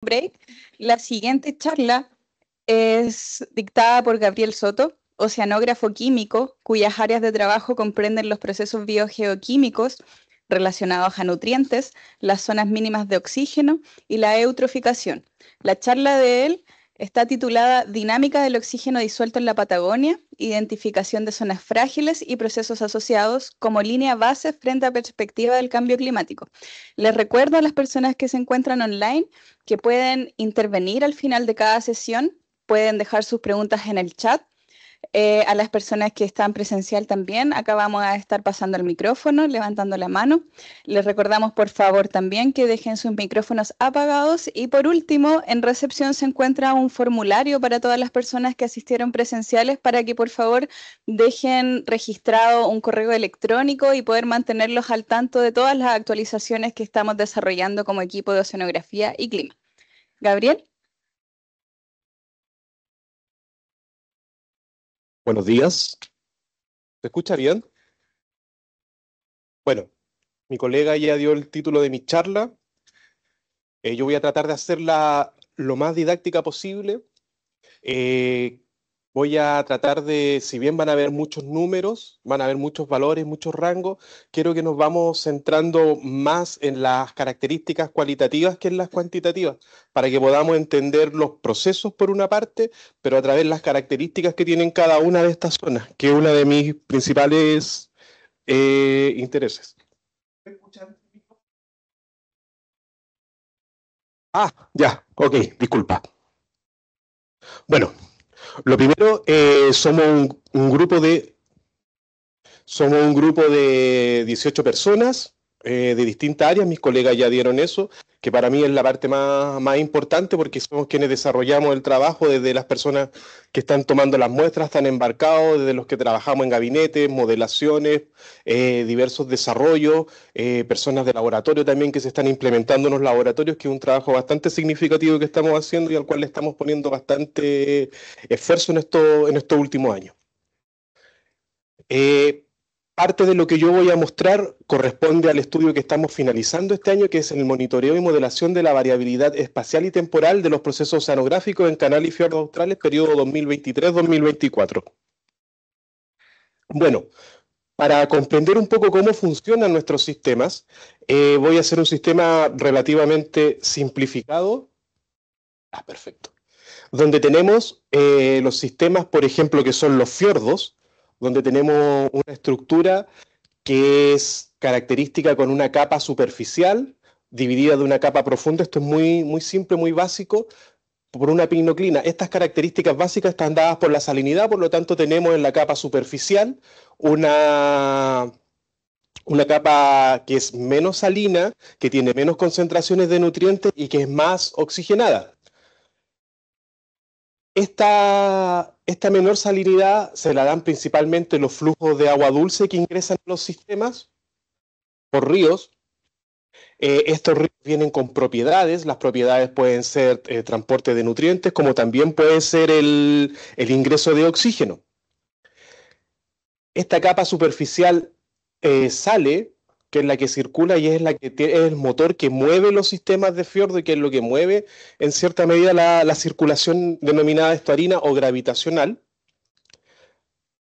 break. La siguiente charla es dictada por Gabriel Soto, oceanógrafo químico, cuyas áreas de trabajo comprenden los procesos biogeoquímicos relacionados a nutrientes, las zonas mínimas de oxígeno y la eutroficación. La charla de él está titulada Dinámica del oxígeno disuelto en la Patagonia, identificación de zonas frágiles y procesos asociados como línea base frente a perspectiva del cambio climático. Les recuerdo a las personas que se encuentran online que pueden intervenir al final de cada sesión, pueden dejar sus preguntas en el chat. A las personas que están presencial también, acá vamos a estar pasando el micrófono, levantando la mano. Les recordamos por favor también que dejen sus micrófonos apagados y por último, en recepción se encuentra un formulario para todas las personas que asistieron presenciales para que por favor dejen registrado un correo electrónico y poder mantenerlos al tanto de todas las actualizaciones que estamos desarrollando como equipo de oceanografía y clima. Gabriel. Buenos días. ¿Se escucha bien? Bueno, mi colega ya dio el título de mi charla. Yo voy a tratar de hacerla lo más didáctica posible. Eh, Voy a tratar de, si bien van a haber muchos números, van a haber muchos valores, muchos rangos, quiero que nos vamos centrando más en las características cualitativas que en las cuantitativas, para que podamos entender los procesos por una parte, pero a través de las características que tienen cada una de estas zonas, que es una de mis principales intereses. Ah, ya, ok, disculpa. Bueno, lo primero, somos un grupo de 18 personas de distintas áreas. Mis colegas ya dieron eso, que para mí es la parte más importante porque somos quienes desarrollamos el trabajo, desde las personas que están tomando las muestras, están embarcados, desde los que trabajamos en gabinetes, modelaciones, diversos desarrollos, personas de laboratorio también que se están implementando en los laboratorios, que es un trabajo bastante significativo que estamos haciendo y al cual le estamos poniendo bastante esfuerzo en estos últimos años. Eh, Parte de lo que yo voy a mostrar corresponde al estudio que estamos finalizando este año, que es el monitoreo y modelación de la variabilidad espacial y temporal de los procesos oceanográficos en canal y fiordos australes, periodo 2023-2024. Bueno, para comprender un poco cómo funcionan nuestros sistemas, voy a hacer un sistema relativamente simplificado. Ah, perfecto. Donde tenemos los sistemas, por ejemplo, que son los fiordos, donde tenemos una estructura que es característica con una capa superficial dividida de una capa profunda. Esto es muy simple, muy básico, por una pinoclina. Estas características básicas están dadas por la salinidad, por lo tanto tenemos en la capa superficial una, una capa que es menos salina, que tiene menos concentraciones de nutrientes y que es más oxigenada. Esta menor salinidad se la dan principalmente los flujos de agua dulce que ingresan a los sistemas por ríos. Estos ríos vienen con propiedades. Las propiedades pueden ser transporte de nutrientes, como también puede ser el ingreso de oxígeno. Esta capa superficial sale, que es la que circula y es es el motor que mueve los sistemas de fiordo y que es lo que mueve en cierta medida la circulación denominada estuarina o gravitacional.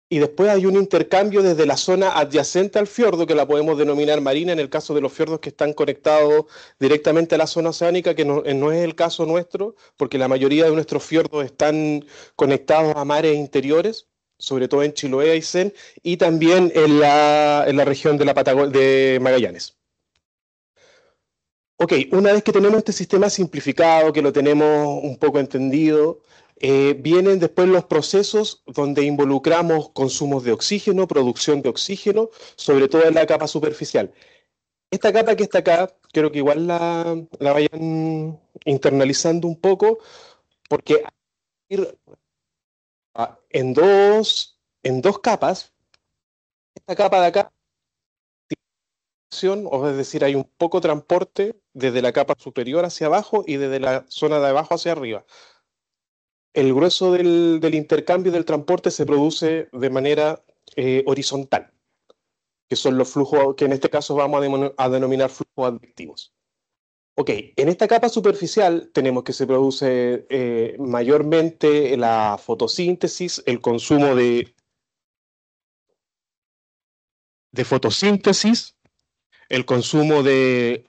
Y después hay un intercambio desde la zona adyacente al fiordo, que la podemos denominar marina, en el caso de los fiordos que están conectados directamente a la zona oceánica, que no es el caso nuestro, porque la mayoría de nuestros fiordos están conectados a mares interiores, sobre todo en Chiloé, Aysén, y también en la región de de Magallanes. Ok, una vez que tenemos este sistema simplificado, que lo tenemos un poco entendido, vienen después los procesos donde involucramos consumos de oxígeno, producción de oxígeno, sobre todo en la capa superficial. Esta capa que está acá, quiero que igual la vayan internalizando un poco, porque ir en dos capas. Esta capa de acá, o es decir, hay un poco transporte desde la capa superior hacia abajo y desde la zona de abajo hacia arriba. El grueso del intercambio del transporte se produce de manera horizontal, que son los flujos que en este caso vamos a denominar flujos advectivos. Ok, en esta capa superficial tenemos que se produce mayormente la fotosíntesis, el consumo de fotosíntesis, el consumo de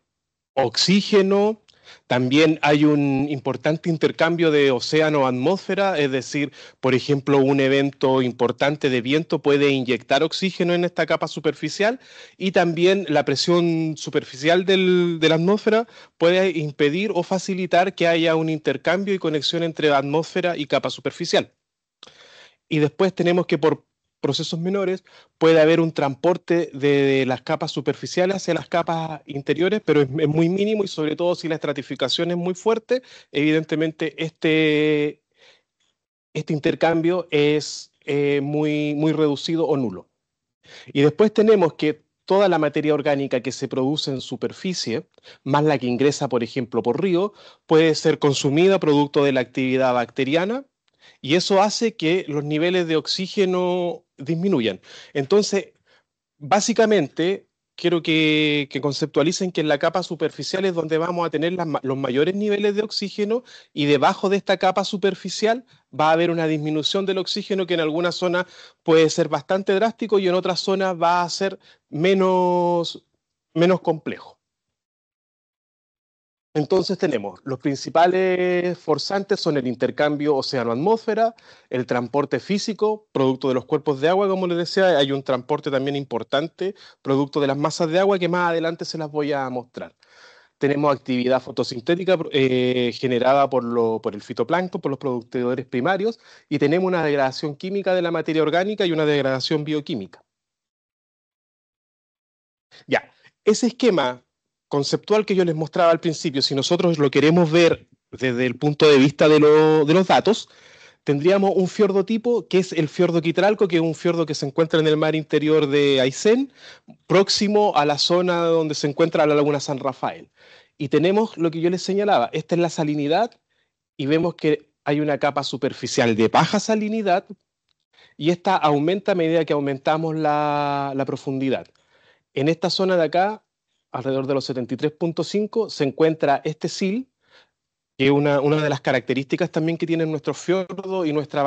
oxígeno, también hay un importante intercambio de océano-atmósfera, es decir, por ejemplo, un evento importante de viento puede inyectar oxígeno en esta capa superficial y también la presión superficial de la atmósfera puede impedir o facilitar que haya un intercambio y conexión entre atmósfera y capa superficial. Y después tenemos que por procesos menores puede haber un transporte de las capas superficiales hacia las capas interiores, pero es muy mínimo y sobre todo si la estratificación es muy fuerte, evidentemente este intercambio es muy reducido o nulo. Y después tenemos que toda la materia orgánica que se produce en superficie, más la que ingresa, por ejemplo, por río, puede ser consumida producto de la actividad bacteriana y eso hace que los niveles de oxígeno disminuyan. Entonces, básicamente, quiero que conceptualicen que en la capa superficial es donde vamos a tener los mayores niveles de oxígeno y debajo de esta capa superficial va a haber una disminución del oxígeno que en algunas zonas puede ser bastante drástico y en otras zonas va a ser menos complejo. Entonces tenemos los principales forzantes son el intercambio océano-atmósfera, el transporte físico, producto de los cuerpos de agua, como les decía, hay un transporte también importante, producto de las masas de agua que más adelante se las voy a mostrar. Tenemos actividad fotosintética generada por el fitoplancton, por los productores primarios, y tenemos una degradación química de la materia orgánica y una degradación bioquímica. Ya, ese esquema conceptual que yo les mostraba al principio, si nosotros lo queremos ver desde el punto de vista de los datos, tendríamos un fiordo tipo que es el fiordo Quitralco, que es un fiordo que se encuentra en el mar interior de Aysén, próximo a la zona donde se encuentra la laguna San Rafael. Y tenemos lo que yo les señalaba, esta es la salinidad y vemos que hay una capa superficial de baja salinidad y esta aumenta a medida que aumentamos la profundidad. En esta zona de acá, alrededor de los 73.5, se encuentra este sil, que es una de las características también que tienen nuestros fiordos y nuestros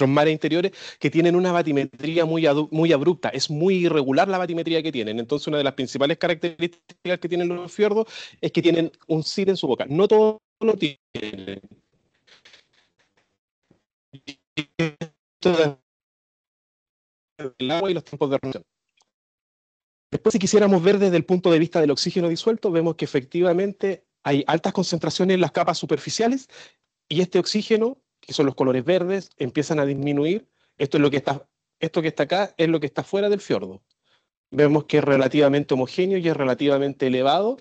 mares interiores, que tienen una batimetría muy abrupta. Es muy irregular la batimetría que tienen. Entonces, una de las principales características que tienen los fiordos es que tienen un sil en su boca. No todos lo tienen. Esto del agua y los tiempos de reacción. Después, si quisiéramos ver desde el punto de vista del oxígeno disuelto, vemos que efectivamente hay altas concentraciones en las capas superficiales y este oxígeno, que son los colores verdes, empiezan a disminuir. Esto que está acá es lo que está fuera del fiordo. Vemos que es relativamente homogéneo y es relativamente elevado,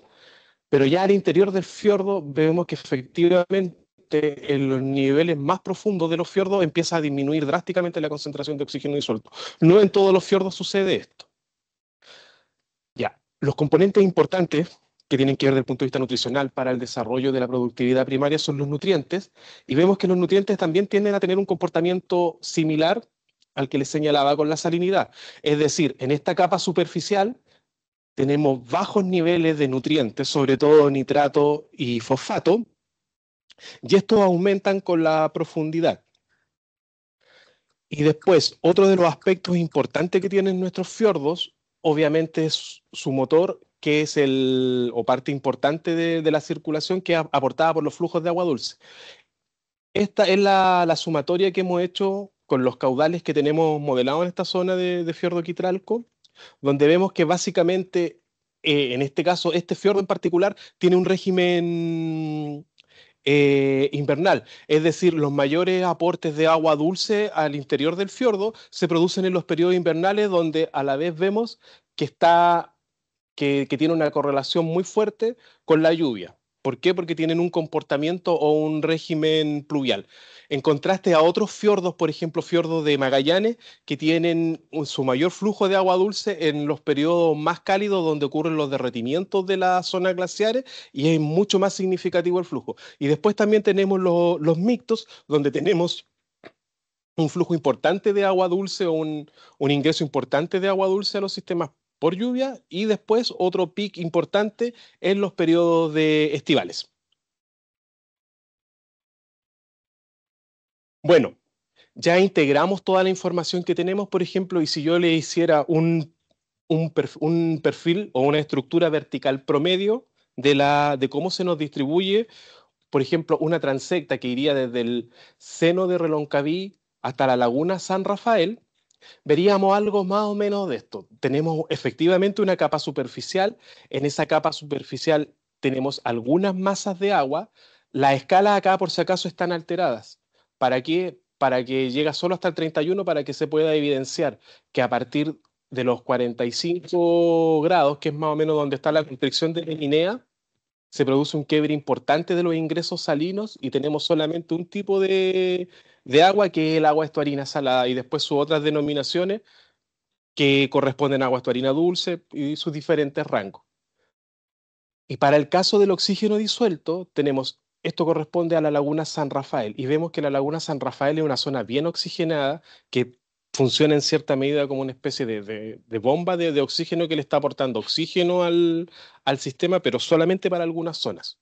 pero ya al interior del fiordo vemos que efectivamente en los niveles más profundos de los fiordos empieza a disminuir drásticamente la concentración de oxígeno disuelto. No en todos los fiordos sucede esto. Ya, los componentes importantes que tienen que ver desde el punto de vista nutricional para el desarrollo de la productividad primaria son los nutrientes, y vemos que los nutrientes también tienden a tener un comportamiento similar al que les señalaba con la salinidad. Es decir, en esta capa superficial tenemos bajos niveles de nutrientes, sobre todo nitrato y fosfato, y estos aumentan con la profundidad. Y después, otro de los aspectos importantes que tienen nuestros fiordos, obviamente es su motor, que es o parte importante de la circulación, que es aportada por los flujos de agua dulce. Esta es la sumatoria que hemos hecho con los caudales que tenemos modelados en esta zona de fiordo Quitralco, donde vemos que básicamente, en este caso, este fiordo en particular tiene un régimen invernal, es decir, los mayores aportes de agua dulce al interior del fiordo se producen en los periodos invernales, donde a la vez vemos que tiene una correlación muy fuerte con la lluvia. ¿Por qué? Porque tienen un comportamiento o un régimen pluvial. En contraste a otros fiordos, por ejemplo, fiordos de Magallanes, que tienen su mayor flujo de agua dulce en los periodos más cálidos, donde ocurren los derretimientos de las zonas glaciares, y es mucho más significativo el flujo. Y después también tenemos los mixtos, donde tenemos un flujo importante de agua dulce o un ingreso importante de agua dulce a los sistemas por lluvia y después otro pic importante en los periodos de estivales. Bueno, ya integramos toda la información que tenemos, por ejemplo, y si yo le hiciera un perfil o una estructura vertical promedio de cómo se nos distribuye, por ejemplo, una transecta que iría desde el seno de Reloncaví hasta la laguna San Rafael, veríamos algo más o menos de esto. Tenemos efectivamente una capa superficial. En esa capa superficial tenemos algunas masas de agua. Las escalas acá, por si acaso, están alteradas. ¿Para qué? Para que llegue solo hasta el 31, para que se pueda evidenciar que a partir de los 45 grados, que es más o menos donde está la constricción de Meninea, se produce un quiebre importante de los ingresos salinos y tenemos solamente un tipo de agua, que es el agua estuarina salada, y después sus otras denominaciones que corresponden a agua estuarina dulce y sus diferentes rangos. Y para el caso del oxígeno disuelto, tenemos, esto corresponde a la laguna San Rafael, y vemos que la laguna San Rafael es una zona bien oxigenada que funciona en cierta medida como una especie de bomba de oxígeno que le está aportando oxígeno al sistema, pero solamente para algunas zonas.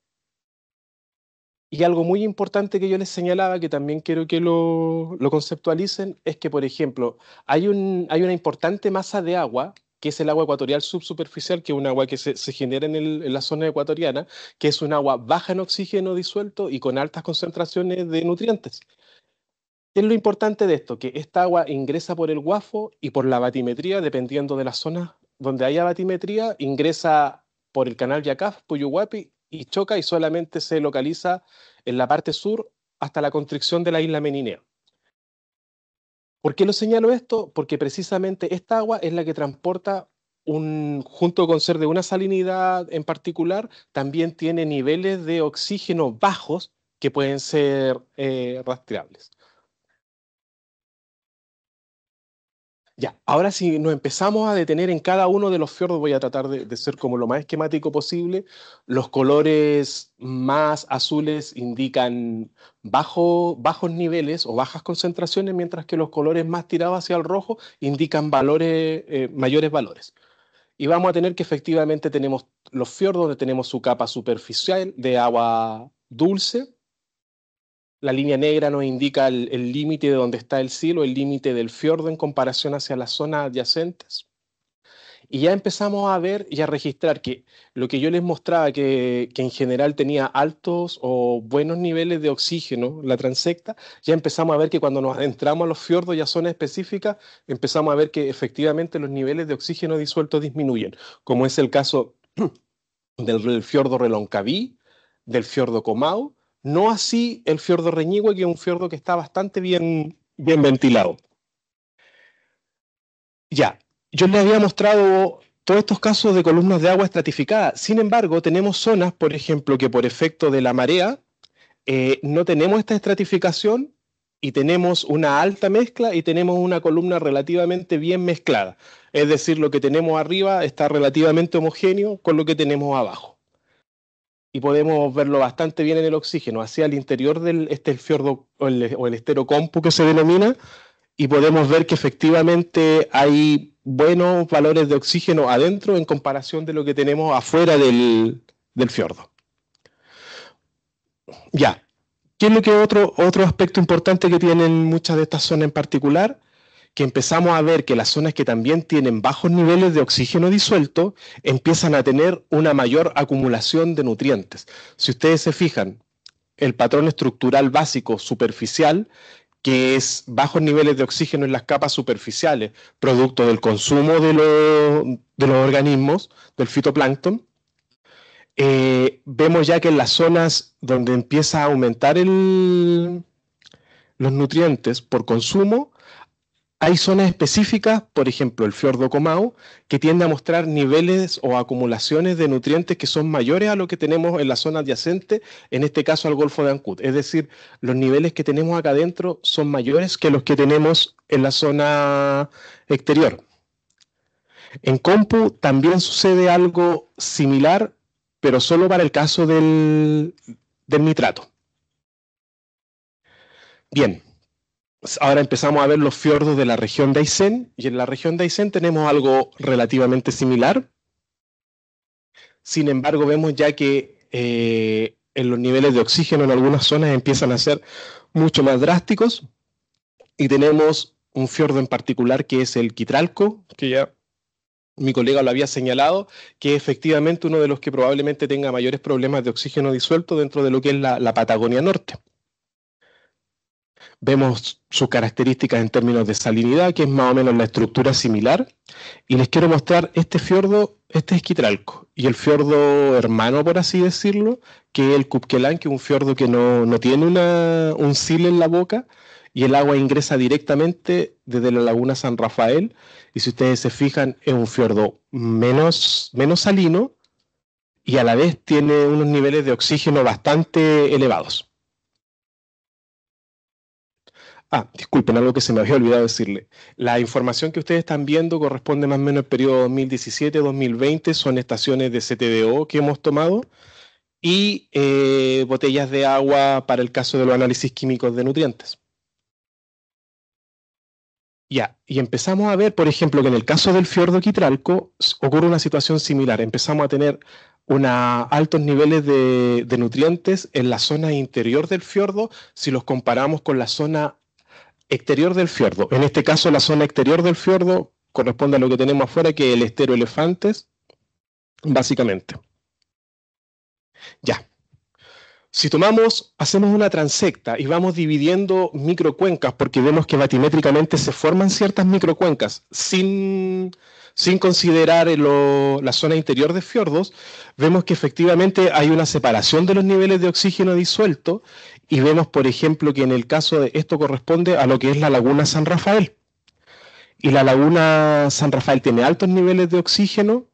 Y algo muy importante que yo les señalaba, que también quiero que lo conceptualicen, es que, por ejemplo, hay una importante masa de agua, que es el agua ecuatorial subsuperficial, que es un agua que se genera en la zona ecuatoriana, que es un agua baja en oxígeno disuelto y con altas concentraciones de nutrientes. ¿Qué es lo importante de esto? Que esta agua ingresa por el guafo y por la batimetría, dependiendo de las zonas donde haya batimetría, ingresa por el canal Yacaf, Puyuhuapi, y choca y solamente se localiza en la parte sur hasta la constricción de la isla Meninea. ¿Por qué lo señalo esto? Porque precisamente esta agua es la que transporta junto con ser de una salinidad en particular, también tiene niveles de oxígeno bajos que pueden ser rastreables. Ya, ahora si nos empezamos a detener en cada uno de los fiordos, voy a tratar de ser como lo más esquemático posible. Los colores más azules indican bajos niveles o bajas concentraciones, mientras que los colores más tirados hacia el rojo indican mayores valores. Y vamos a tener que efectivamente tenemos los fiordos donde tenemos su capa superficial de agua dulce. La línea negra nos indica el límite de donde está el silo, el límite del fiordo en comparación hacia las zonas adyacentes. Y ya empezamos a ver y a registrar que lo que yo les mostraba, que en general tenía altos o buenos niveles de oxígeno, la transecta, ya empezamos a ver que cuando nos adentramos a los fiordos y a zonas específicas, empezamos a ver que efectivamente los niveles de oxígeno disuelto disminuyen, como es el caso del fiordo Reloncaví, del fiordo Comau, no así el fiordo Reñigüe, que es un fiordo que está bastante bien ventilado. Ya, yo les había mostrado todos estos casos de columnas de agua estratificada. Sin embargo, tenemos zonas, por ejemplo, que por efecto de la marea no tenemos esta estratificación y tenemos una alta mezcla y tenemos una columna relativamente bien mezclada. Es decir, lo que tenemos arriba está relativamente homogéneo con lo que tenemos abajo. Y podemos verlo bastante bien en el oxígeno, hacia el interior el fiordo o el estero Compu que se denomina, y podemos ver que efectivamente hay buenos valores de oxígeno adentro en comparación de lo que tenemos afuera del fiordo. Ya, ¿qué es lo que otro aspecto importante que tienen muchas de estas zonas en particular? Que empezamos a ver que las zonas que también tienen bajos niveles de oxígeno disuelto empiezan a tener una mayor acumulación de nutrientes. Si ustedes se fijan, el patrón estructural básico superficial, que es bajos niveles de oxígeno en las capas superficiales, producto del consumo de los organismos, del fitoplancton, vemos ya que en las zonas donde empieza a aumentar los nutrientes por consumo, hay zonas específicas, por ejemplo el fiordo Comau, que tiende a mostrar niveles o acumulaciones de nutrientes que son mayores a lo que tenemos en la zona adyacente, en este caso al Golfo de Ancud. Es decir, los niveles que tenemos acá adentro son mayores que los que tenemos en la zona exterior. En Compu también sucede algo similar, pero solo para el caso del nitrato. Bien. Ahora empezamos a ver los fiordos de la región de Aysén, y en la región de Aysén tenemos algo relativamente similar. Sin embargo, vemos ya que en los niveles de oxígeno en algunas zonas empiezan a ser mucho más drásticos, y tenemos un fiordo en particular que es el Quitralco, que ya mi colega lo había señalado, que es efectivamente uno de los que probablemente tenga mayores problemas de oxígeno disuelto dentro de lo que es la Patagonia Norte. Vemos sus características en términos de salinidad, que es más o menos la estructura similar, y les quiero mostrar este fiordo, este es Quitralco, y el fiordo hermano, por así decirlo, que es el Kupkelan, que es un fiordo que no tiene un sil en la boca, y el agua ingresa directamente desde la laguna San Rafael, y si ustedes se fijan, es un fiordo menos salino, y a la vez tiene unos niveles de oxígeno bastante elevados. Disculpen, algo que se me había olvidado decirle. La información que ustedes están viendo corresponde más o menos al periodo 2017-2020, son estaciones de CTDO que hemos tomado y botellas de agua para el caso de los análisis químicos de nutrientes. Ya, y empezamos a ver, por ejemplo, que en el caso del fiordo Quitralco ocurre una situación similar. Empezamos a tener altos niveles de nutrientes en la zona interior del fiordo si los comparamos con la zona exterior del fiordo. En este caso, la zona exterior del fiordo corresponde a lo que tenemos afuera, que es el estero Elefantes, básicamente. Ya. Si hacemos una transecta y vamos dividiendo microcuencas, porque vemos que batimétricamente se forman ciertas microcuencas sin considerar la zona interior de fiordos, vemos que efectivamente hay una separación de los niveles de oxígeno disuelto, y vemos, por ejemplo, que en el caso de esto corresponde a lo que es la laguna San Rafael. Y la laguna San Rafael tiene altos niveles de oxígeno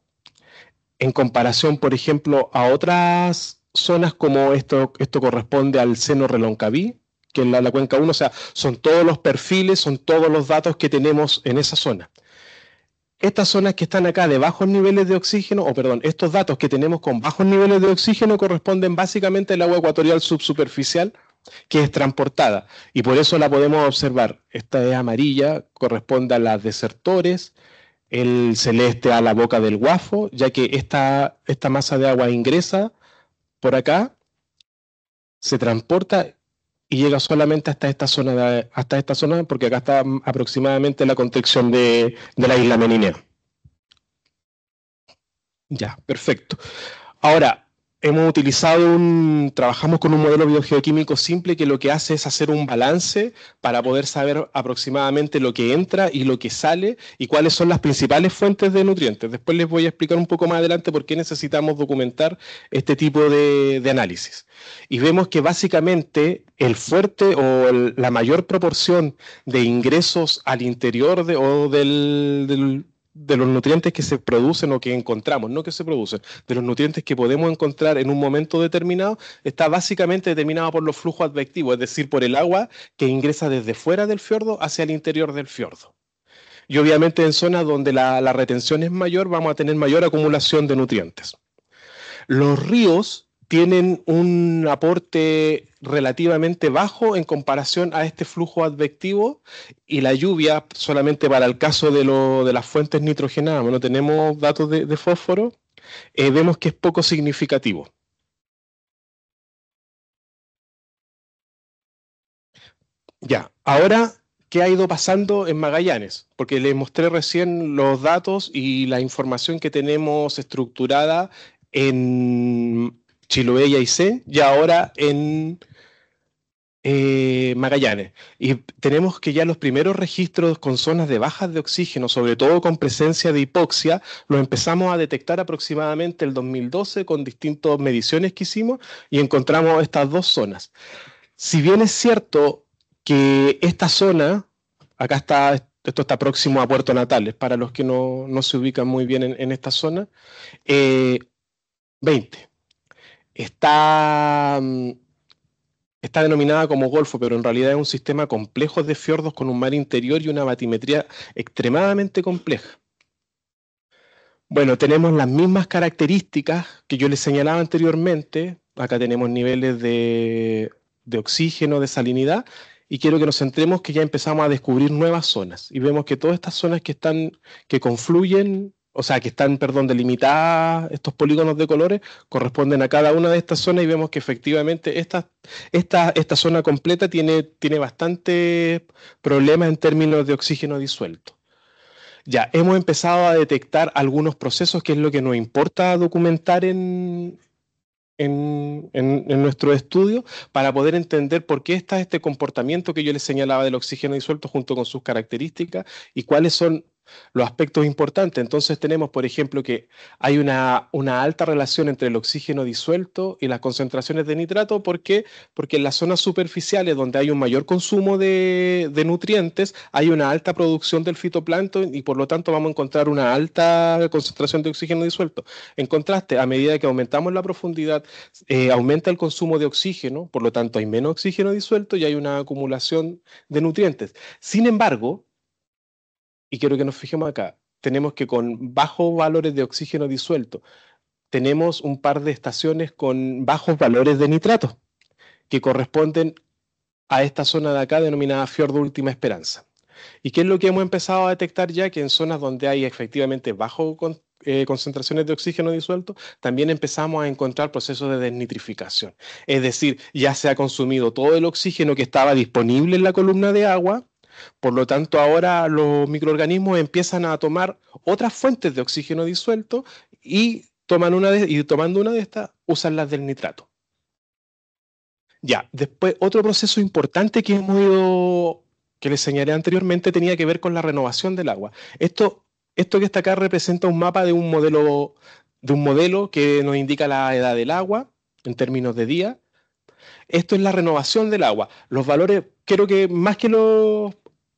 en comparación, por ejemplo, a otras zonas como esto corresponde al seno Reloncaví, que es la cuenca 1, o sea, son todos los perfiles, son todos los datos que tenemos en esa zona. Estas zonas que están acá de bajos niveles de oxígeno, estos datos que tenemos con bajos niveles de oxígeno corresponden básicamente al agua ecuatorial subsuperficial que es transportada, y por eso la podemos observar. Esta es amarilla, corresponde a las desertores, el celeste a la boca del Guafo, ya que esta masa de agua ingresa por acá, se transporta y llega solamente hasta esta zona, porque acá está aproximadamente la contención de la isla Meninea. Ya, perfecto. Ahora, trabajamos con un modelo biogeoquímico simple que lo que hace es hacer un balance para poder saber aproximadamente lo que entra y lo que sale y cuáles son las principales fuentes de nutrientes. Después les voy a explicar un poco más adelante por qué necesitamos documentar este tipo de análisis. Y vemos que básicamente el fuerte o la mayor proporción de ingresos al interior de los nutrientes que se producen o que encontramos, no que se producen, de los nutrientes que podemos encontrar en un momento determinado, está básicamente determinado por los flujos advectivos, es decir, por el agua que ingresa desde fuera del fiordo hacia el interior del fiordo. Y obviamente en zonas donde la retención es mayor, vamos a tener mayor acumulación de nutrientes. Los ríos tienen un aporte relativamente bajo en comparación a este flujo advectivo, y la lluvia, solamente para el caso de las fuentes nitrogenadas, no tenemos datos de fósforo, vemos que es poco significativo. Ya, ahora, ¿qué ha ido pasando en Magallanes? Porque les mostré recién los datos y la información que tenemos estructurada en Chiloé y Aysén, y ahora en Magallanes. Y tenemos que ya los primeros registros con zonas de bajas de oxígeno, sobre todo con presencia de hipoxia, los empezamos a detectar aproximadamente el 2012 con distintas mediciones que hicimos, y encontramos estas dos zonas. Si bien es cierto que esta zona, esto está próximo a Puerto Natales, para los que no se ubican muy bien en esta zona, 20. Está denominada como Golfo, pero en realidad es un sistema complejo de fiordos con un mar interior y una batimetría extremadamente compleja. Bueno, tenemos las mismas características que yo les señalaba anteriormente. Acá tenemos niveles de oxígeno, de salinidad, y quiero que nos centremos que ya empezamos a descubrir nuevas zonas y vemos que todas estas zonas que confluyen, o sea, que están, perdón, delimitadas, estos polígonos de colores, corresponden a cada una de estas zonas y vemos que efectivamente esta zona completa tiene bastante problemas en términos de oxígeno disuelto. Ya, hemos empezado a detectar algunos procesos que es lo que nos importa documentar en nuestro estudio para poder entender por qué está este comportamiento que yo les señalaba del oxígeno disuelto junto con sus características y cuáles son los aspectos importantes. Entonces tenemos, por ejemplo, que hay una alta relación entre el oxígeno disuelto y las concentraciones de nitrato. ¿Por qué? Porque en las zonas superficiales donde hay un mayor consumo de nutrientes, hay una alta producción del fitoplancton y por lo tanto vamos a encontrar una alta concentración de oxígeno disuelto. En contraste, a medida que aumentamos la profundidad, aumenta el consumo de oxígeno, por lo tanto hay menos oxígeno disuelto y hay una acumulación de nutrientes. Sin embargo, y quiero que nos fijemos acá, tenemos que con bajos valores de oxígeno disuelto, tenemos un par de estaciones con bajos valores de nitrato, que corresponden a esta zona de acá denominada Fiordo Última Esperanza. ¿Y qué es lo que hemos empezado a detectar ya? Que en zonas donde hay efectivamente concentraciones de oxígeno disuelto, también empezamos a encontrar procesos de desnitrificación. Es decir, ya se ha consumido todo el oxígeno que estaba disponible en la columna de agua, por lo tanto ahora los microorganismos empiezan a tomar otras fuentes de oxígeno disuelto y, tomando una de estas, usan las del nitrato. Ya, después otro proceso importante que les señalé anteriormente tenía que ver con la renovación del agua. Esto que está acá representa un mapa de un modelo que nos indica la edad del agua en términos de día. Esto es la renovación del agua. Los valores, quiero que más que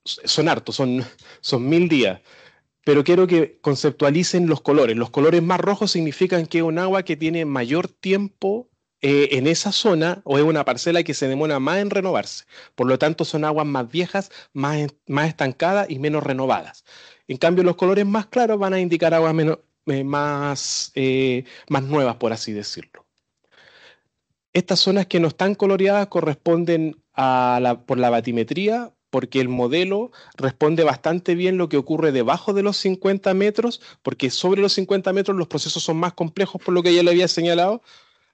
son hartos, son 1000 días, pero quiero que conceptualicen los colores. Los colores más rojos significan que es un agua que tiene mayor tiempo en esa zona o es una parcela que se demora más en renovarse. Por lo tanto, son aguas más viejas, más estancadas y menos renovadas. En cambio, los colores más claros van a indicar aguas más nuevas, por así decirlo. Estas zonas que no están coloreadas corresponden por la batimetría, porque el modelo responde bastante bien lo que ocurre debajo de los 50 metros, porque sobre los 50 metros los procesos son más complejos, por lo que ya le había señalado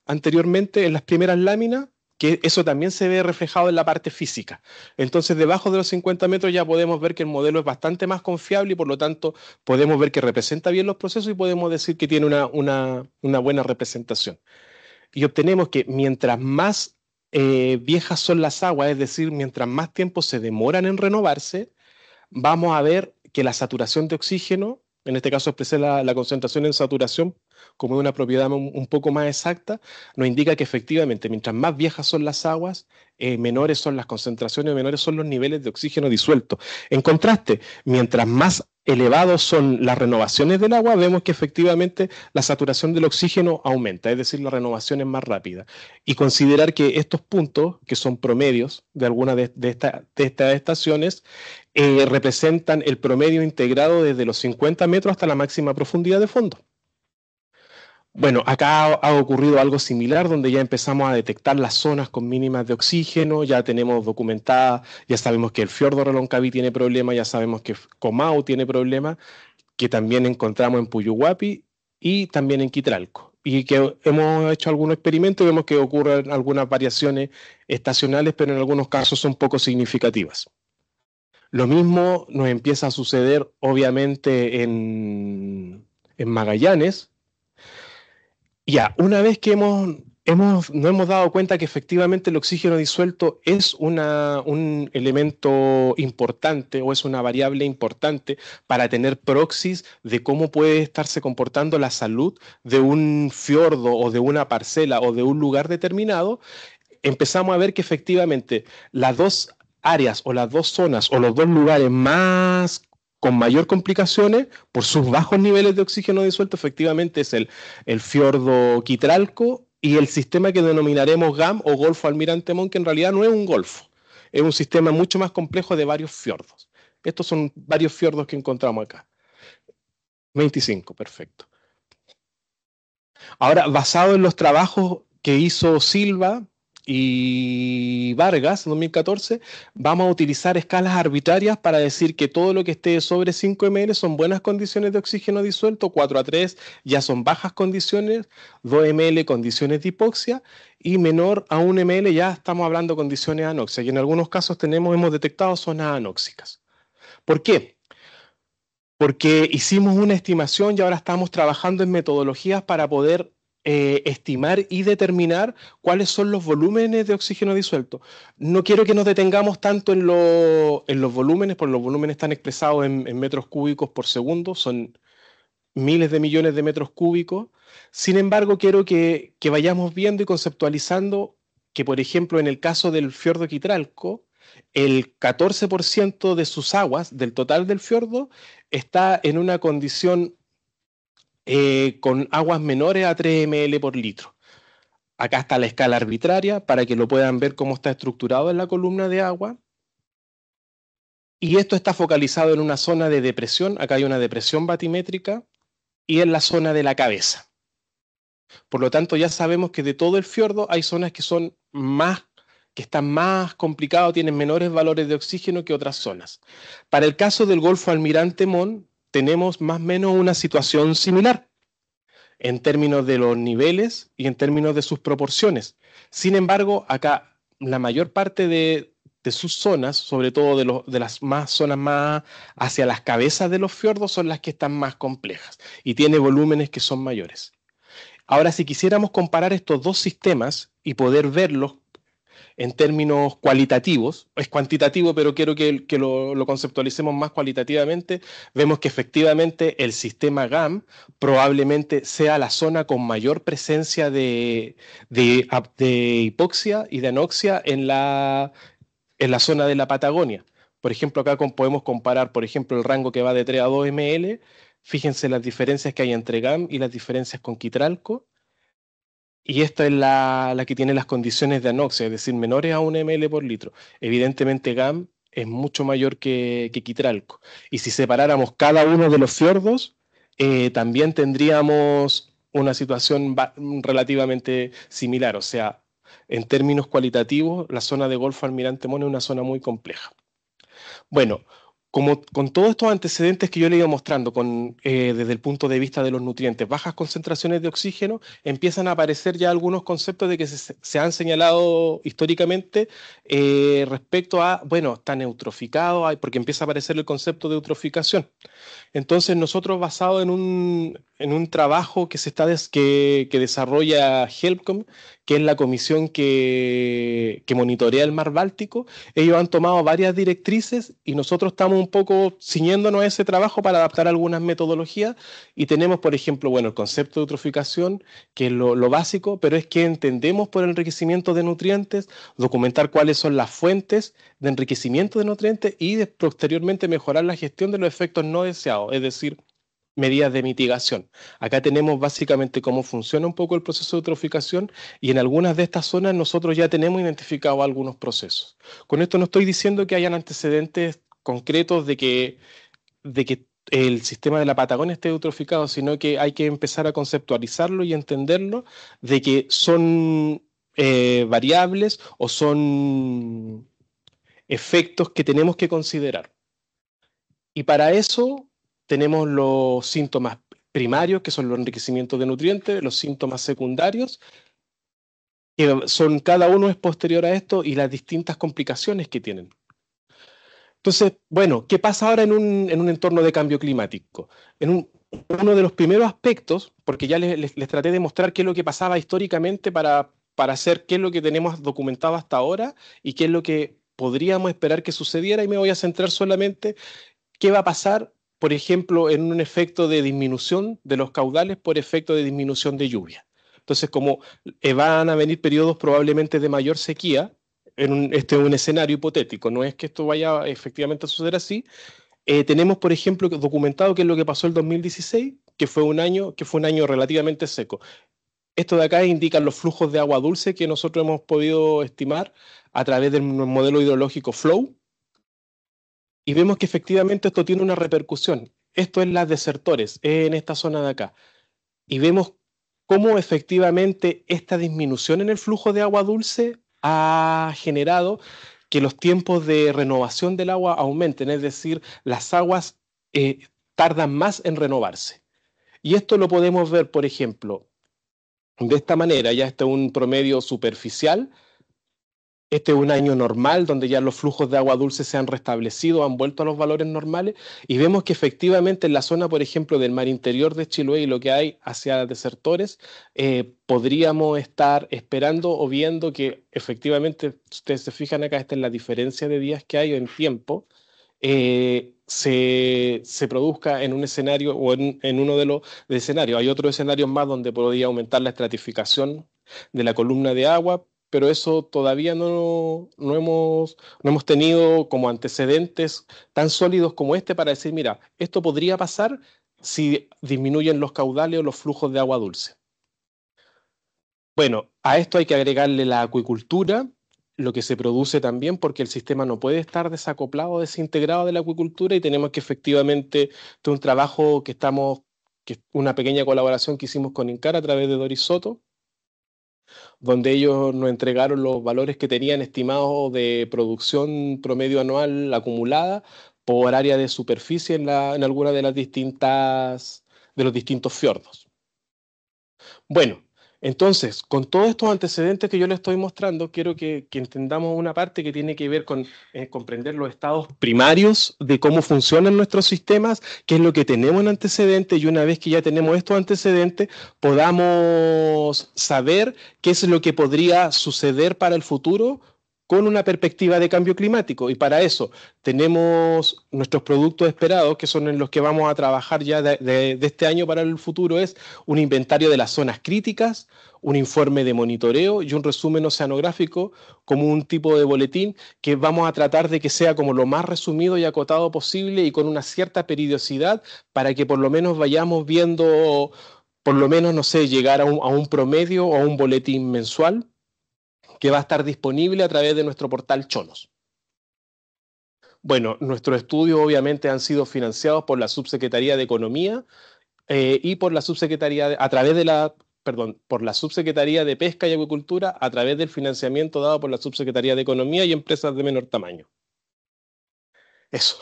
anteriormente en las primeras láminas, que eso también se ve reflejado en la parte física. Entonces, debajo de los 50 metros ya podemos ver que el modelo es bastante más confiable y por lo tanto podemos ver que representa bien los procesos y podemos decir que tiene una buena representación. Y obtenemos que mientras más viejas son las aguas, es decir, mientras más tiempo se demoran en renovarse, vamos a ver que la saturación de oxígeno, en este caso expresé la concentración en saturación como una propiedad un poco más exacta, nos indica que efectivamente mientras más viejas son las aguas, menores son las concentraciones, menores son los niveles de oxígeno disuelto. En contraste, mientras más elevados son las renovaciones del agua, vemos que efectivamente la saturación del oxígeno aumenta, es decir, la renovación es más rápida. Y considerar que estos puntos, que son promedios de alguna de estas estaciones, representan el promedio integrado desde los 50 metros hasta la máxima profundidad de fondo. Bueno, acá ha ocurrido algo similar donde ya empezamos a detectar las zonas con mínimas de oxígeno, ya tenemos documentada, ya sabemos que el fiordo Reloncaví tiene problemas, ya sabemos que Comau tiene problemas, que también encontramos en Puyuhuapi y también en Quitralco. Y que hemos hecho algunos experimentos y vemos que ocurren algunas variaciones estacionales, pero en algunos casos son poco significativas. Lo mismo nos empieza a suceder, obviamente, en Magallanes. Ya, una vez que nos hemos dado cuenta que efectivamente el oxígeno disuelto es un elemento importante o es una variable importante para tener proxies de cómo puede estarse comportando la salud de un fiordo o de una parcela o de un lugar determinado, empezamos a ver que efectivamente las dos áreas o las dos zonas o los dos lugares con mayor complicaciones por sus bajos niveles de oxígeno disuelto efectivamente es el fiordo Quitralco y el sistema que denominaremos GAM o Golfo Almirante Montt, que en realidad no es un golfo, es un sistema mucho más complejo de varios fiordos. Estos son varios fiordos que encontramos acá. 25, perfecto. Ahora, basado en los trabajos que hizo Silva, y Vargas, 2014, vamos a utilizar escalas arbitrarias para decir que todo lo que esté sobre 5 ml son buenas condiciones de oxígeno disuelto, 4 a 3 ya son bajas condiciones, 2 ml condiciones de hipoxia y menor a 1 ml ya estamos hablando de condiciones de anoxia y en algunos casos hemos detectado zonas anóxicas. ¿Por qué? Porque hicimos una estimación y ahora estamos trabajando en metodologías para poder estimar y determinar cuáles son los volúmenes de oxígeno disuelto. No quiero que nos detengamos tanto en los volúmenes, porque los volúmenes están expresados en metros cúbicos por segundo, son miles de millones de metros cúbicos. Sin embargo, quiero que vayamos viendo y conceptualizando que, por ejemplo, en el caso del fiordo Quitralco, el 14% de sus aguas, del total del fiordo, está en una condición con aguas menores a 3 ml por litro. Acá está la escala arbitraria para que lo puedan ver cómo está estructurado en la columna de agua. Y esto está focalizado en una zona de depresión. Acá hay una depresión batimétrica y en la zona de la cabeza. Por lo tanto, ya sabemos que de todo el fiordo hay zonas que son que están más complicadas, tienen menores valores de oxígeno que otras zonas. Para el caso del Golfo Almirante Montt, tenemos más o menos una situación similar en términos de los niveles y en términos de sus proporciones. Sin embargo, acá la mayor parte de sus zonas, sobre todo de las zonas más hacia las cabezas de los fiordos, son las que están más complejas y tiene volúmenes que son mayores. Ahora, si quisiéramos comparar estos dos sistemas y poder verlos en términos cualitativos, es cuantitativo, pero quiero que lo conceptualicemos más cualitativamente, vemos que efectivamente el sistema GAM probablemente sea la zona con mayor presencia de hipoxia y de anoxia en la zona de la Patagonia. Por ejemplo, acá podemos comparar, por ejemplo, el rango que va de 3 a 2 ml. Fíjense las diferencias que hay entre GAM y las diferencias con Quitralco. Y esta es la que tiene las condiciones de anoxia, es decir, menores a 1 ml por litro. Evidentemente GAM es mucho mayor que Quitralco. Y si separáramos cada uno de los fiordos, también tendríamos una situación relativamente similar. O sea, en términos cualitativos, la zona de Golfo Almirante Montt es una zona muy compleja. Bueno, como con todos estos antecedentes que yo le iba mostrando, desde el punto de vista de los nutrientes, bajas concentraciones de oxígeno, empiezan a aparecer ya algunos conceptos de que se han señalado históricamente respecto a, bueno, está eutroficado, porque empieza a aparecer el concepto de eutroficación. Entonces nosotros, basado en un trabajo que desarrolla HELPCOM, que es la comisión que monitorea el mar Báltico, ellos han tomado varias directrices y nosotros estamos un poco ciñéndonos a ese trabajo para adaptar algunas metodologías y tenemos, por ejemplo, bueno, el concepto de eutroficación, que es lo básico, pero es que entendemos por enriquecimiento de nutrientes, documentar cuáles son las fuentes de enriquecimiento de nutrientes y posteriormente mejorar la gestión de los efectos no deseados, es decir, medidas de mitigación. Acá tenemos básicamente cómo funciona un poco el proceso de eutroficación y en algunas de estas zonas nosotros ya tenemos identificado algunos procesos. Con esto no estoy diciendo que hayan antecedentes concretos de que el sistema de la Patagonia esté eutroficado, sino que hay que empezar a conceptualizarlo y entenderlo de que son variables o son efectos que tenemos que considerar. Y para eso tenemos los síntomas primarios, que son los enriquecimientos de nutrientes, los síntomas secundarios, que son cada uno es posterior a esto, y las distintas complicaciones que tienen. Entonces, bueno, ¿qué pasa ahora en un entorno de cambio climático? Uno de los primeros aspectos, porque ya les traté de mostrar qué es lo que pasaba históricamente para hacer qué es lo que tenemos documentado hasta ahora y qué es lo que podríamos esperar que sucediera, y me voy a centrar solamente qué va a pasar, por ejemplo, en un efecto de disminución de los caudales por efecto de disminución de lluvia. Entonces, como van a venir periodos probablemente de mayor sequía, este es un escenario hipotético, no es que esto vaya efectivamente a suceder así. Tenemos, por ejemplo, documentado qué es lo que pasó el 2016, que fue un año relativamente seco. Esto de acá indican los flujos de agua dulce que nosotros hemos podido estimar a través del modelo hidrológico FLOW, y vemos que efectivamente esto tiene una repercusión. Esto es las desertores, en esta zona de acá. Y vemos cómo efectivamente esta disminución en el flujo de agua dulce ha generado que los tiempos de renovación del agua aumenten, es decir, las aguas tardan más en renovarse. Y esto lo podemos ver, por ejemplo, de esta manera, ya este es un promedio superficial. Este es un año normal donde ya los flujos de agua dulce se han restablecido, han vuelto a los valores normales y vemos que efectivamente en la zona, por ejemplo, del mar interior de Chiloé y lo que hay hacia desertores, podríamos estar esperando o viendo que efectivamente, si ustedes se fijan acá, esta es la diferencia de días que hay en tiempo, se produzca en un escenario o en uno de los escenarios. Hay otros escenarios más donde podría aumentar la estratificación de la columna de agua, pero eso todavía no hemos tenido como antecedentes tan sólidos como este para decir, mira, esto podría pasar si disminuyen los caudales o los flujos de agua dulce. Bueno, a esto hay que agregarle la acuicultura, lo que se produce también, porque el sistema no puede estar desacoplado o desintegrado de la acuicultura y tenemos que efectivamente, de un trabajo que una pequeña colaboración que hicimos con INCAR a través de Doris Soto, donde ellos nos entregaron los valores que tenían estimados de producción promedio anual acumulada por área de superficie en alguna de las de los distintos fiordos. Bueno, entonces, con todos estos antecedentes que yo les estoy mostrando, quiero que entendamos una parte que tiene que ver con comprender los estados primarios de cómo funcionan nuestros sistemas, qué es lo que tenemos en antecedentes, y una vez que ya tenemos estos antecedentes, podamos saber qué es lo que podría suceder para el futuro con una perspectiva de cambio climático. Y para eso tenemos nuestros productos esperados, que son en los que vamos a trabajar ya de este año para el futuro, es un inventario de las zonas críticas, un informe de monitoreo y un resumen oceanográfico como un tipo de boletín que vamos a tratar de que sea como lo más resumido y acotado posible y con una cierta periodicidad para que por lo menos vayamos viendo, por lo menos, no sé, llegar a un promedio o a un boletín mensual que va a estar disponible a través de nuestro portal Chonos. Bueno, nuestros estudios obviamente han sido financiados por la Subsecretaría de Economía y por la Subsecretaría, a través de la, perdón, por la Subsecretaría de Pesca y Acuicultura, a través del financiamiento dado por la Subsecretaría de Economía y empresas de menor tamaño. Eso.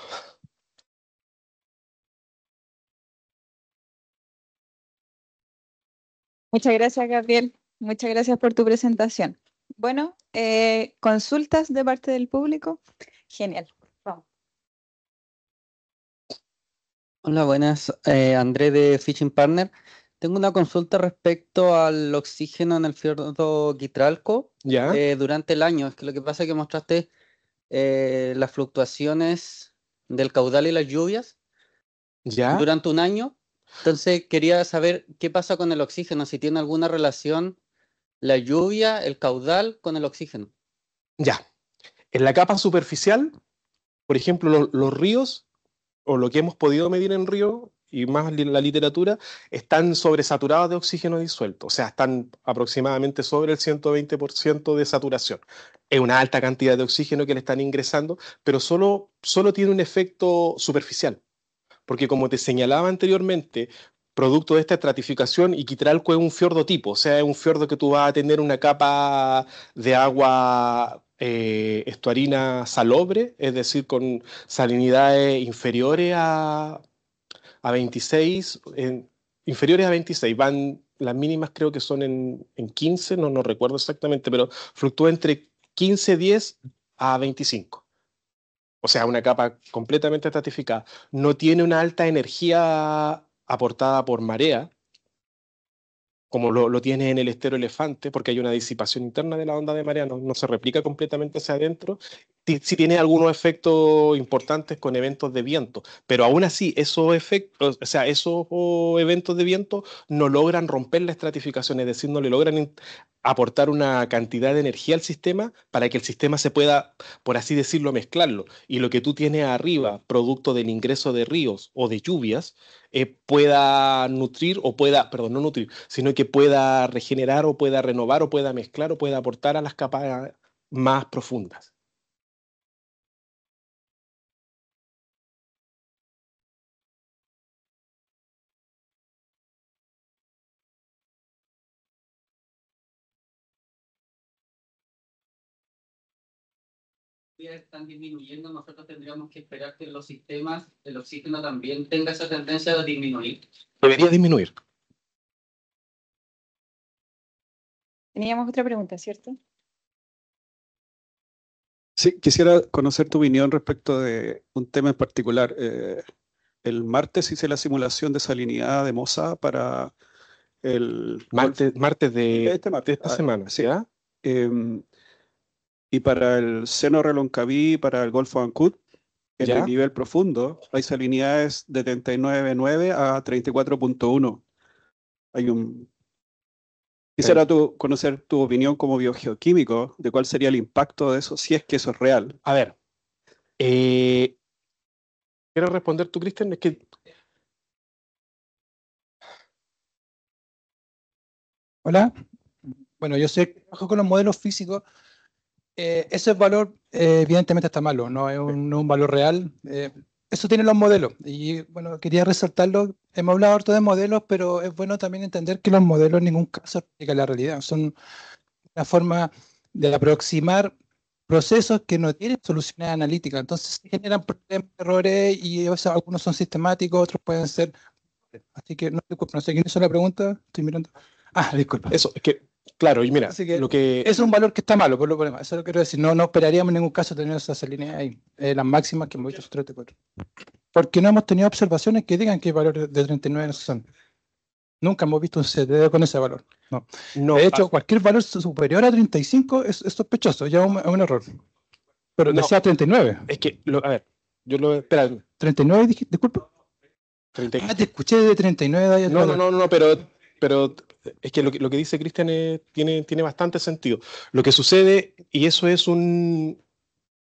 Muchas gracias, Gabriel. Muchas gracias por tu presentación. Bueno, consultas de parte del público. Genial. Vamos. Hola, buenas. André de Fishing Partner. Tengo una consulta respecto al oxígeno en el fiordo Quitralco ¿Ya? durante el año. Es que lo que pasa es que mostraste las fluctuaciones del caudal y las lluvias ¿Ya? durante un año. Entonces quería saber qué pasa con el oxígeno, si tiene alguna relación la lluvia, el caudal con el oxígeno. Ya. En la capa superficial, por ejemplo, los ríos o lo que hemos podido medir en río y más la literatura, están sobresaturados de oxígeno disuelto, o sea, están aproximadamente sobre el 120% de saturación. Es una alta cantidad de oxígeno que le están ingresando, pero solo tiene un efecto superficial, porque como te señalaba anteriormente, producto de esta estratificación, Iquitralco es un fiordo tipo, o sea, es un fiordo que tú vas a tener una capa de agua estuarina salobre, es decir, con salinidades a 26, inferiores a 26, van, las mínimas creo que son en 15, no recuerdo exactamente, pero fluctúa entre 15, 10 a 25. O sea, una capa completamente estratificada. No tiene una alta energía aportada por marea, como lo tiene en el estero Elefante, porque hay una disipación interna de la onda de marea, no se replica completamente hacia adentro. Sí tiene algunos efectos importantes con eventos de viento, pero aún así esos efectos, o sea, esos eventos de viento no logran romper la estratificación, es decir, no le logran aportar una cantidad de energía al sistema para que el sistema se pueda, por así decirlo, mezclarlo. Y lo que tú tienes arriba, producto del ingreso de ríos o de lluvias, pueda nutrir o pueda, perdón, no nutrir, sino que pueda regenerar o pueda renovar o pueda mezclar o pueda aportar a las capas más profundas. están disminuyendo, nosotros tendríamos que esperar que en los sistemas el oxígeno también tenga esa tendencia a disminuir. Debería disminuir. Teníamos otra pregunta, ¿cierto? Sí, quisiera conocer tu opinión respecto de un tema en particular. El martes hice la simulación de salinidad de MOSA para el Martes de esta semana, sí. ¿ya? Y para el seno Reloncaví, para el Golfo Ancud, en ¿Ya? el nivel profundo, hay salinidades de 39.9 a 34.1. Quisiera conocer tu opinión como biogeoquímico de cuál sería el impacto de eso, si es que eso es real. A ver, ¿quieres responder tú, Cristian? Es que... Hola. Bueno, yo sé que trabajo con los modelos físicos. Ese valor evidentemente está malo, no es un valor real. Eso tienen los modelos. Y bueno, quería resaltarlo. Hemos hablado harto de modelos, pero es bueno también entender que los modelos en ningún caso explican la realidad. Son una forma de aproximar procesos que no tienen soluciones analíticas. Entonces se generan problemas, errores, y algunos son sistemáticos, otros pueden ser... Así que, no, disculpa, no sé quién hizo la pregunta. Estoy mirando. Ah, disculpa. Eso, es que, claro, y mira, lo que... Es un valor que está malo, por lo demás. Eso es lo que quiero decir. No esperaríamos en ningún caso tener esas líneas ahí, las máximas que hemos visto 34. Porque no hemos tenido observaciones que digan que valores de 39 no son. Nunca hemos visto un CTD con ese valor. No. De hecho, cualquier valor superior a 35 es sospechoso, ya es un error. Pero no, decía 39. Es que, a ver, espera. 39, disculpa. Te escuché de 39. No, pero es que lo que dice Cristian tiene bastante sentido. Lo que sucede, y eso es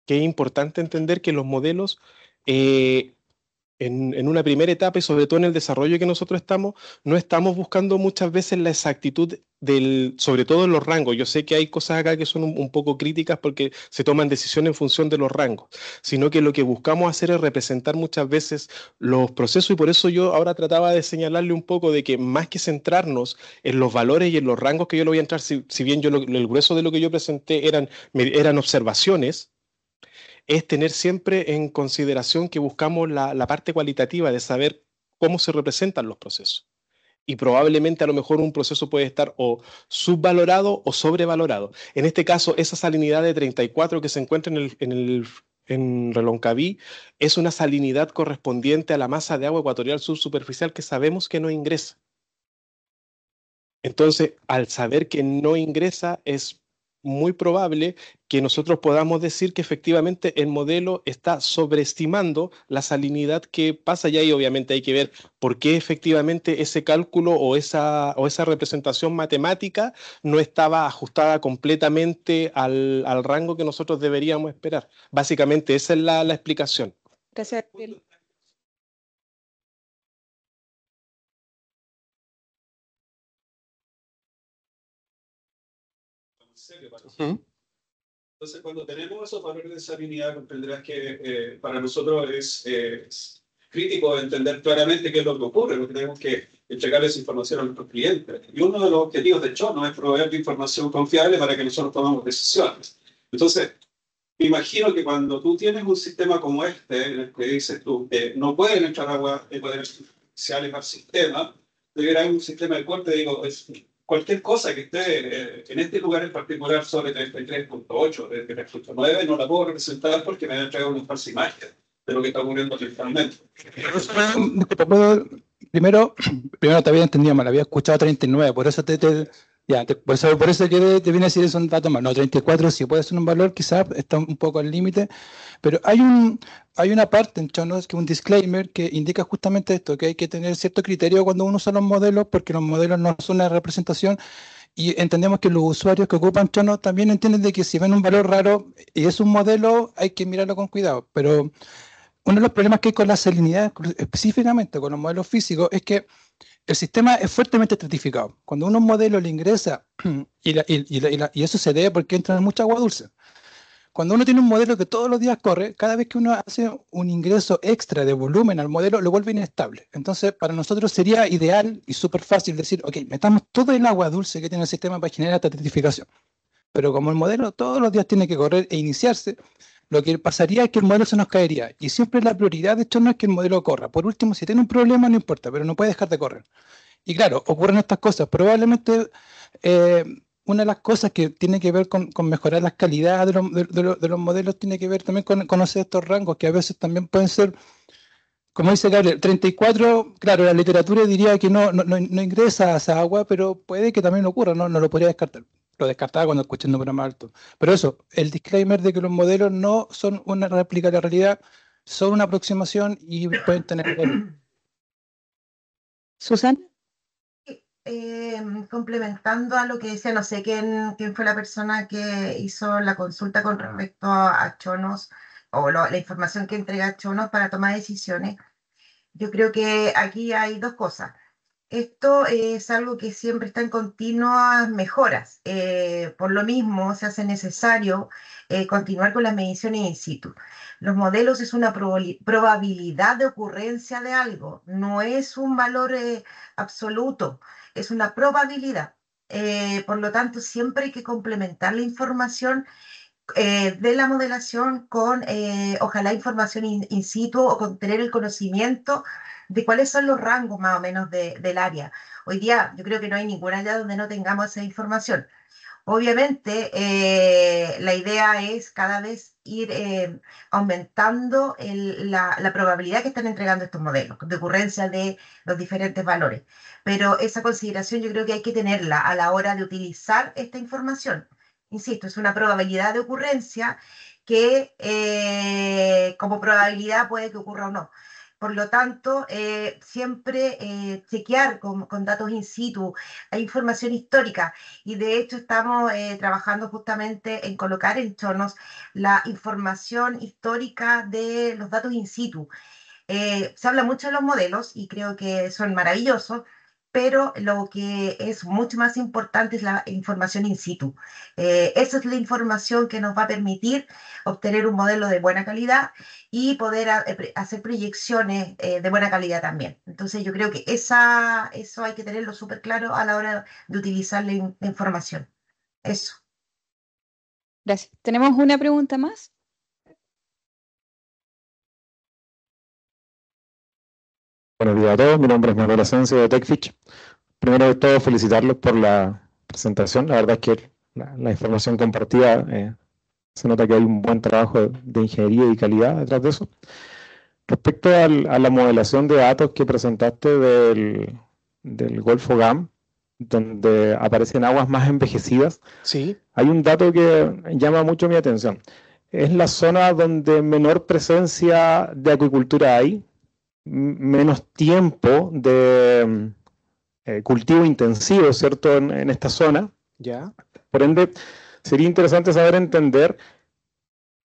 que es importante entender que los modelos, en una primera etapa y sobre todo en el desarrollo que nosotros no estamos buscando muchas veces la exactitud sobre todo en los rangos. Yo sé que hay cosas acá que son un poco críticas porque se toman decisiones en función de los rangos, sino que lo que buscamos hacer es representar muchas veces los procesos, y por eso yo ahora trataba de señalarle un poco de que más que centrarnos en los valores y en los rangos que yo lo voy a entrar, si bien el grueso de lo que yo presenté eran observaciones, es tener siempre en consideración que buscamos la parte cualitativa de saber cómo se representan los procesos. Y probablemente a lo mejor un proceso puede estar o subvalorado o sobrevalorado. En este caso, esa salinidad de 34 que se encuentra en Reloncaví es una salinidad correspondiente a la masa de agua ecuatorial subsuperficial que sabemos que no ingresa. Entonces, al saber que no ingresa, es muy probable que nosotros podamos decir que efectivamente el modelo está sobreestimando la salinidad que pasa allá, y obviamente hay que ver por qué efectivamente ese cálculo o esa representación matemática no estaba ajustada completamente al rango que nosotros deberíamos esperar. Básicamente esa es la explicación. Gracias, Gabriel. Entonces, cuando tenemos esos valores de salinidad, comprenderás que para nosotros es crítico entender claramente qué es lo que ocurre, porque tenemos que entregar esa información a nuestros clientes. Y uno de los objetivos de Chono es proveer de información confiable para que nosotros tomemos decisiones. Entonces, me imagino que cuando tú tienes un sistema como este, en el que dices tú, no pueden entrar agua artificiales al sistema, debería haber un sistema de corte, cualquier cosa que esté en este lugar en particular sobre 33.8, 33.9, no la puedo representar porque me han entregado una falsa imagen de lo que está ocurriendo actualmente. Primero te había entendido mal, había escuchado 39, por eso por eso que te vine a decir es un dato más. No, 34 sí puede ser un valor, quizás está un poco al límite, pero hay una parte en Chonos, que es un disclaimer que indica justamente esto, que hay que tener cierto criterio cuando uno usa los modelos, porque los modelos no son una representación, y entendemos que los usuarios que ocupan Chonos también entienden de que si ven un valor raro y es un modelo, hay que mirarlo con cuidado. Pero uno de los problemas que hay con la salinidad, específicamente con los modelos físicos, es que el sistema es fuertemente estratificado. Cuando uno un modelo le ingresa, y eso se debe porque entra mucha agua dulce. Cuando uno tiene un modelo que todos los días corre, cada vez que uno hace un ingreso extra de volumen al modelo, lo vuelve inestable. Entonces, para nosotros sería ideal y súper fácil decir, ok, metamos todo el agua dulce que tiene el sistema para generar esta estratificación. Pero como el modelo todos los días tiene que correr e iniciarse, lo que pasaría es que el modelo se nos caería. Y siempre la prioridad, de hecho, no es que el modelo corra. Por último, si tiene un problema, no importa, pero no puede dejar de correr. Y claro, ocurren estas cosas. Probablemente una de las cosas que tiene que ver con mejorar las calidades de los modelos tiene que ver también con conocer estos rangos, que a veces también pueden ser, como dice Gabriel, 34, claro, la literatura diría que no ingresa a esa agua, pero puede que también ocurra, no lo podría descartar. Lo descartaba cuando escuché un número más alto. Pero eso, el disclaimer de que los modelos no son una réplica de la realidad, son una aproximación y pueden tener errores. Susana. Complementando a lo que decía, no sé quién fue la persona que hizo la consulta con respecto a Chonos o la información que entrega Chonos para tomar decisiones. Yo creo que aquí hay dos cosas. Esto es algo que siempre está en continuas mejoras. Por lo mismo, se hace necesario continuar con las mediciones in situ. Los modelos es una probabilidad de ocurrencia de algo, no es un valor absoluto, es una probabilidad. Por lo tanto, siempre hay que complementar la información de la modelación con, ojalá, información in situ o con tener el conocimiento de cuáles son los rangos más o menos del área. Hoy día yo creo que no hay ninguna área donde no tengamos esa información. Obviamente, la idea es cada vez ir aumentando la probabilidad que están entregando estos modelos de ocurrencia de los diferentes valores. Pero esa consideración yo creo que hay que tenerla a la hora de utilizar esta información. Insisto, es una probabilidad de ocurrencia que como probabilidad puede que ocurra o no. Por lo tanto, siempre chequear con datos in situ, hay información histórica y de hecho estamos trabajando justamente en colocar en Chonos la información histórica de los datos in situ. Se habla mucho de los modelos y creo que son maravillosos, pero lo que es mucho más importante es la información in situ. Esa es la información que nos va a permitir obtener un modelo de buena calidad y poder hacer proyecciones de buena calidad también. Entonces yo creo que eso hay que tenerlo súper claro a la hora de utilizar la información. Eso. Gracias. ¿Tenemos una pregunta más? Buenos días a todos, mi nombre es Manuel Asensio de TechFitch. Primero de todo, felicitarlos por la presentación. La verdad es que la información compartida, se nota que hay un buen trabajo de ingeniería y calidad detrás de eso. Respecto a la modelación de datos que presentaste del Golfo GAM, donde aparecen aguas más envejecidas, Sí. hay un dato que llama mucho mi atención. Es la zona donde menor presencia de acuicultura hay, menos tiempo de cultivo intensivo, ¿cierto?, en esta zona. Ya. Por ende, sería interesante saber entender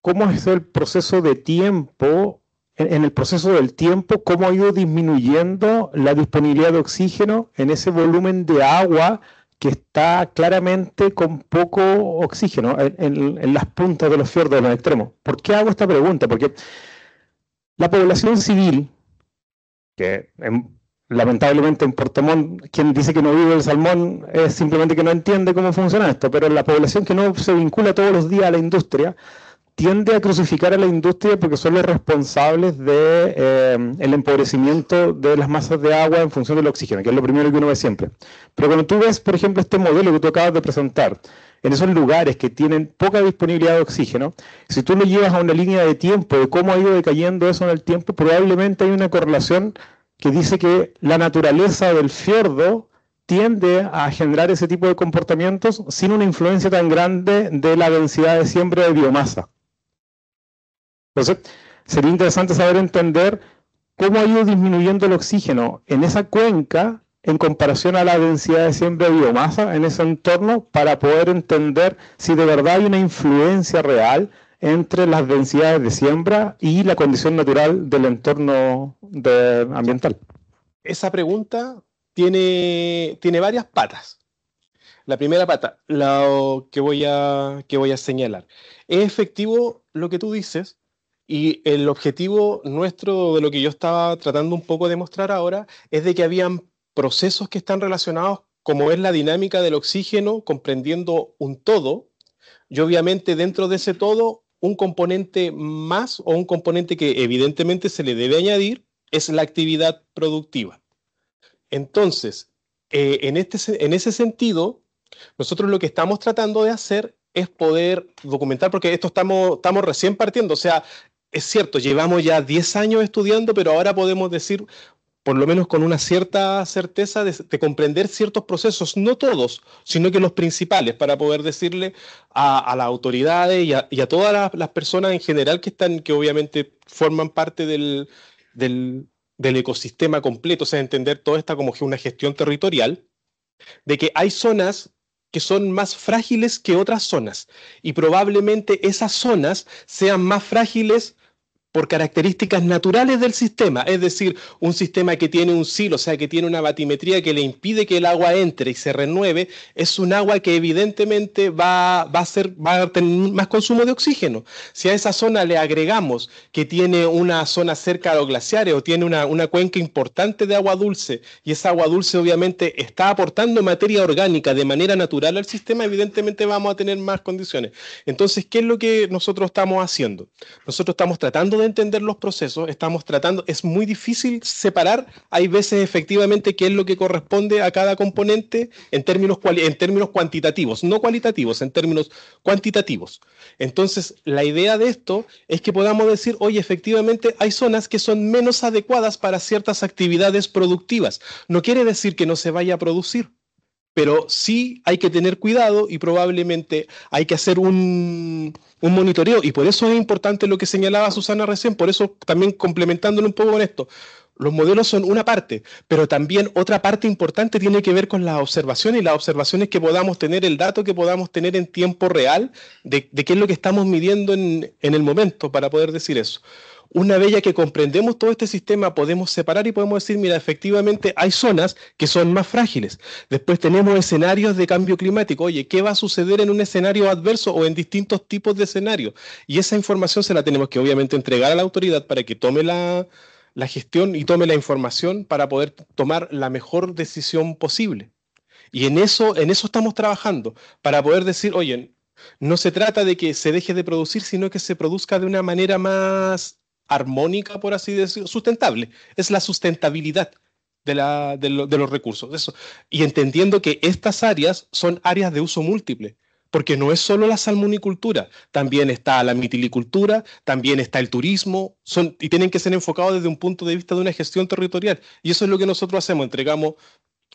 cómo es el proceso de tiempo, en el proceso del tiempo, cómo ha ido disminuyendo la disponibilidad de oxígeno en ese volumen de agua que está claramente con poco oxígeno en las puntas de los fiordos, en los extremos. ¿Por qué hago esta pregunta? Porque la población civil, que lamentablemente en Puerto Montt, quien dice que no vive el salmón es simplemente que no entiende cómo funciona esto, pero la población que no se vincula todos los días a la industria tiende a crucificar a la industria porque son los responsables del empobrecimiento de las masas de agua en función del oxígeno, que es lo primero que uno ve siempre. Pero cuando tú ves, por ejemplo, este modelo que tú acabas de presentar, en esos lugares que tienen poca disponibilidad de oxígeno, si tú lo llevas a una línea de tiempo de cómo ha ido decayendo eso en el tiempo, probablemente hay una correlación que dice que la naturaleza del fiordo tiende a generar ese tipo de comportamientos sin una influencia tan grande de la densidad de siembra de biomasa. Entonces, sería interesante saber entender cómo ha ido disminuyendo el oxígeno en esa cuenca en comparación a la densidad de siembra de biomasa en ese entorno para poder entender si de verdad hay una influencia real entre las densidades de siembra y la condición natural del entorno ambiental. Esa pregunta tiene varias patas. La primera pata, lo que voy a señalar. Es efectivo lo que tú dices y el objetivo nuestro de lo que yo estaba tratando un poco de mostrar ahora es de que habían procesos que están relacionados como es la dinámica del oxígeno comprendiendo un todo y obviamente dentro de ese todo un componente más o un componente que evidentemente se le debe añadir, es la actividad productiva. Entonces, en ese sentido, nosotros lo que estamos tratando de hacer es poder documentar, porque esto estamos recién partiendo, o sea, es cierto, llevamos ya 10 años estudiando, pero ahora podemos decir, por lo menos con una cierta certeza de comprender ciertos procesos, no todos, sino que los principales, para poder decirle a las autoridades y a todas las personas en general que están, que obviamente forman parte del ecosistema completo, o sea, entender toda esta como que una gestión territorial, de que hay zonas que son más frágiles que otras zonas, y probablemente esas zonas sean más frágiles por características naturales del sistema, es decir, un sistema que tiene un silo, o sea, que tiene una batimetría que le impide que el agua entre y se renueve, es un agua que evidentemente va a tener más consumo de oxígeno. Si a esa zona le agregamos que tiene una zona cerca a los glaciares o tiene una cuenca importante de agua dulce, y esa agua dulce obviamente está aportando materia orgánica de manera natural al sistema, evidentemente vamos a tener más condiciones. Entonces, ¿qué es lo que nosotros estamos haciendo? Nosotros estamos tratando de entender los procesos, es muy difícil separar, hay veces efectivamente qué es lo que corresponde a cada componente en términos cuantitativos, no cualitativos, en términos cuantitativos. Entonces, la idea de esto es que podamos decir, oye, efectivamente hay zonas que son menos adecuadas para ciertas actividades productivas. No quiere decir que no se vaya a producir, pero sí hay que tener cuidado y probablemente hay que hacer un monitoreo. Y por eso es importante lo que señalaba Susana recién, por eso también complementándolo un poco con esto. Los modelos son una parte, pero también otra parte importante tiene que ver con las observaciones, y las observaciones que podamos tener, el dato que podamos tener en tiempo real de qué es lo que estamos midiendo en el momento para poder decir eso. Una vez ya que comprendemos todo este sistema, podemos separar y podemos decir, mira, efectivamente hay zonas que son más frágiles. Después tenemos escenarios de cambio climático. Oye, ¿qué va a suceder en un escenario adverso o en distintos tipos de escenarios? Y esa información se la tenemos que obviamente entregar a la autoridad para que tome la gestión y tome la información para poder tomar la mejor decisión posible. Y en eso estamos trabajando, para poder decir, oye, no se trata de que se deje de producir, sino que se produzca de una manera más armónica, por así decirlo, sustentable. Es la sustentabilidad de los recursos. Eso. Y entendiendo que estas áreas son áreas de uso múltiple, porque no es solo la salmonicultura, también está la mitilicultura, también está el turismo, y tienen que ser enfocados desde un punto de vista de una gestión territorial. Y eso es lo que nosotros hacemos, entregamos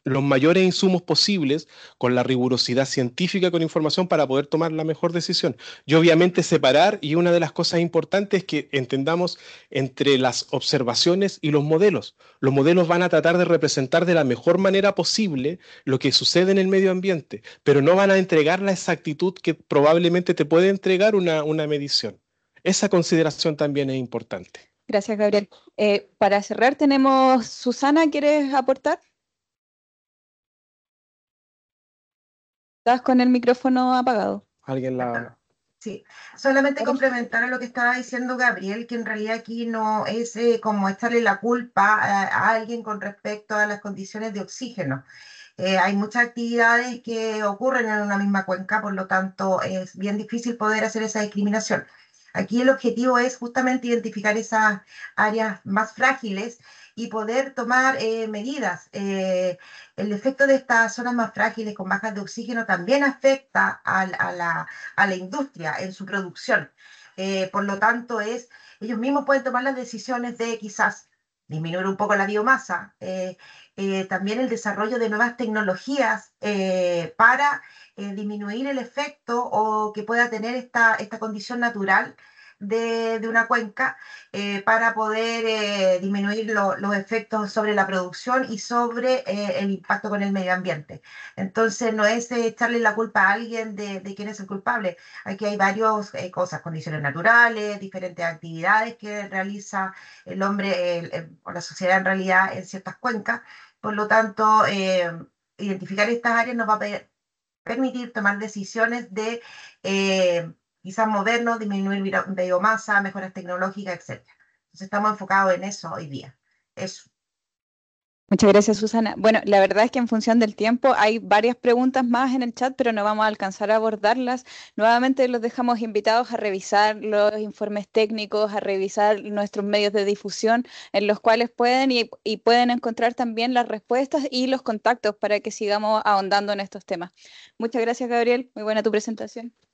los mayores insumos posibles con la rigurosidad científica, con información para poder tomar la mejor decisión. Y obviamente separar, y una de las cosas importantes es que entendamos entre las observaciones y los modelos. Los modelos van a tratar de representar de la mejor manera posible lo que sucede en el medio ambiente, pero no van a entregar la exactitud que probablemente te puede entregar una medición. Esa consideración también es importante. Gracias, Gabriel. Para cerrar tenemos Susana, ¿quieres aportar? Estás con el micrófono apagado. ¿Alguien la...? Sí, solamente complementar a lo que estaba diciendo Gabriel, que en realidad aquí no es como echarle la culpa a alguien con respecto a las condiciones de oxígeno. Hay muchas actividades que ocurren en una misma cuenca, por lo tanto es bien difícil poder hacer esa discriminación. Aquí el objetivo es justamente identificar esas áreas más frágiles y poder tomar medidas. El efecto de estas zonas más frágiles con bajas de oxígeno también afecta a la industria en su producción. Por lo tanto, ellos mismos pueden tomar las decisiones de quizás disminuir un poco la biomasa, también el desarrollo de nuevas tecnologías para disminuir el efecto o que pueda tener esta condición natural de una cuenca para poder disminuir los efectos sobre la producción y sobre el impacto con el medio ambiente. Entonces, no es echarle la culpa a alguien de quién es el culpable. Aquí hay varias cosas, condiciones naturales, diferentes actividades que realiza el hombre o la sociedad en realidad en ciertas cuencas. Por lo tanto, identificar estas áreas nos va a permitir tomar decisiones de quizás movernos, disminuir biomasa, mejoras tecnológicas, etc. Entonces estamos enfocados en eso hoy día. Eso. Muchas gracias, Susana. Bueno, la verdad es que en función del tiempo hay varias preguntas más en el chat, pero no vamos a alcanzar a abordarlas. Nuevamente los dejamos invitados a revisar los informes técnicos, a revisar nuestros medios de difusión en los cuales pueden y pueden encontrar también las respuestas y los contactos para que sigamos ahondando en estos temas. Muchas gracias, Gabriel. Muy buena tu presentación.